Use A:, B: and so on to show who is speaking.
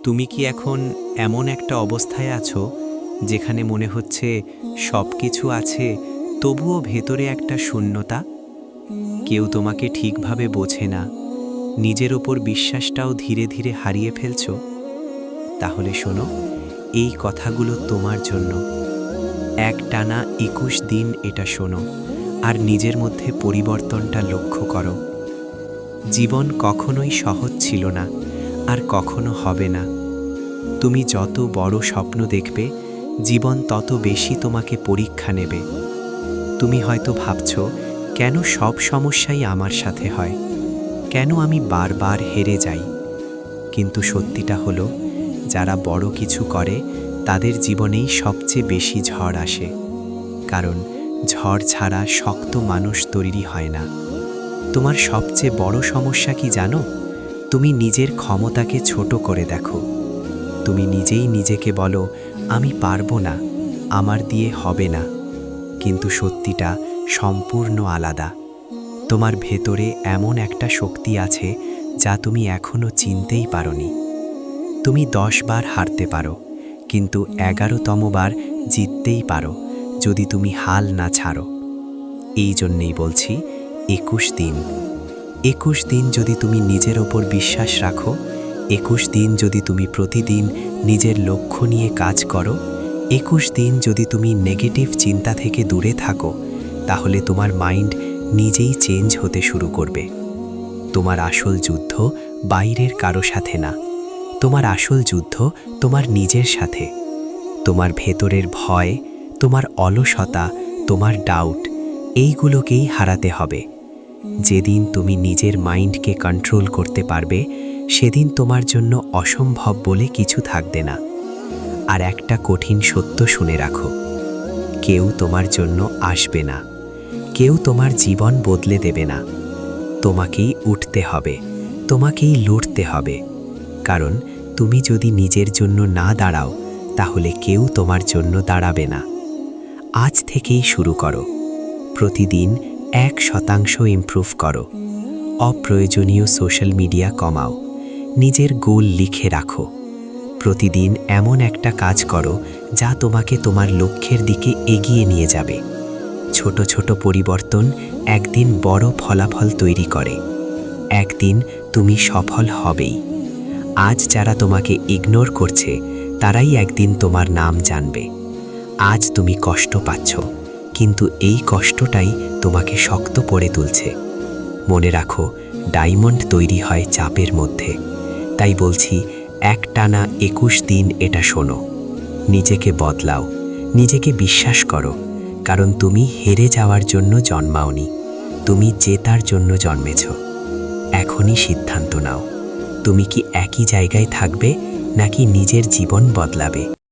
A: তুমি কি এখন এমন একটা অবস্থায় আছো যেখানে মনে হচ্ছে সব কিছু আছে, তবুও ভেতরে একটা শূন্যতা? কেউ তোমাকে ঠিকভাবে বোঝে না, নিজের ওপর বিশ্বাসটাও ধীরে ধীরে হারিয়ে ফেলছো? তাহলে শোনো, এই কথাগুলো তোমার জন্য। একটানা 21 দিন এটা শোনো, আর নিজের মধ্যে পরিবর্তনটা লক্ষ্য করো। জীবন কখনোই সহজ ছিল না, আর কখনো হবে না। তুমি যত বড় স্বপ্ন দেখবে, জীবন তত বেশি তোমাকে পরীক্ষা নেবে। তুমি হয়তো ভাবছো, কেন সব সমস্যাই আমার সাথে হয়, কেন আমি বারবার হেরে যাই? কিন্তু সত্যিটা হলো, যারা বড় কিছু করে তাদের জীবনেই সবচেয়ে বেশি ঝড় আসে। কারণ ঝড় ছাড়া শক্ত মানুষ তৈরি হয় না। তোমার সবচেয়ে বড় সমস্যা কি জানো? তুমি নিজের ক্ষমতাকে ছোট করে দেখো। তুমি নিজেই নিজেকে বলো, আমি পারবো না, আমার দিয়ে হবে না। কিন্তু সত্যিটা সম্পূর্ণ আলাদা। তোমার ভেতরে এমন একটা শক্তি আছে যা তুমি এখনো চিনতেই পারোনি। তুমি 10 বার হারতে পারো, কিন্তু 11তম বার জিততেই পারো যদি তুমি হাল না ছাড়ো। এই জন্যেই বলছি 21 দিন। 21 দিন যদি তুমি নিজের ওপর বিশ্বাস রাখো, 21 দিন যদি তুমি প্রতিদিন নিজের লক্ষ্য নিয়ে কাজ করো, 21 দিন যদি তুমি নেগেটিভ চিন্তা থেকে দূরে থাকো, তাহলে তোমার মাইন্ড নিজেই চেঞ্জ হতে শুরু করবে। তোমার আসল যুদ্ধ বাইরের কারো সাথে না, তোমার আসল যুদ্ধ তোমার নিজের সাথে। তোমার ভেতরের ভয়, তোমার অলসতা, তোমার ডাউট, এইগুলোকেই হারাতে হবে। যেদিন তুমি নিজের মাইন্ডকে কন্ট্রোল করতে পারবে, সেদিন তোমার জন্য অসম্ভব বলে কিছু থাকবে না। আর একটা কঠিন সত্য শুনে রাখো, কেউ তোমার জন্য আসবে না, কেউ তোমার জীবন বদলে দেবে না। তোমাকেই উঠতে হবে, তোমাকেই লড়তে হবে। কারণ তুমি যদি নিজের জন্য না দাঁড়াও, তাহলে কেউ তোমার জন্য দাঁড়াবে না। আজ থেকেই শুরু করো। প্রতিদিন 1% ইমপ্রুভ করো। অপ্রয়োজনীয় সোশ্যাল মিডিয়া কমাও। নিজের গোল লিখে রাখো। প্রতিদিন এমন একটা কাজ করো যা তোমাকে তোমার লক্ষ্যের দিকে এগিয়ে নিয়ে যাবে। ছোট ছোট পরিবর্তন একদিন বড় ফলাফল তৈরি করে। একদিন তুমি সফল হবেই। আজ যারা তোমাকে ইগনোর করছে, তারাই একদিন তোমার নাম জানবে। আজ তুমি কষ্ট পাচ্ছ, কিন্তু এই কষ্টটাই তোমাকে শক্ত করে তুলছে। মনে রাখো, ডায়মন্ড তৈরি হয় চাপের মধ্যে। তাই বলছি, একটানা 21 দিন এটা শোনো। নিজেকে বদলাও, নিজেকে বিশ্বাস করো। কারণ তুমি হেরে যাওয়ার জন্য জন্মাওনি, তুমি জেতার জন্য জন্মেছ। এখনই সিদ্ধান্ত নাও, তুমি কি একই জায়গায় থাকবে নাকি নিজের জীবন বদলাবে?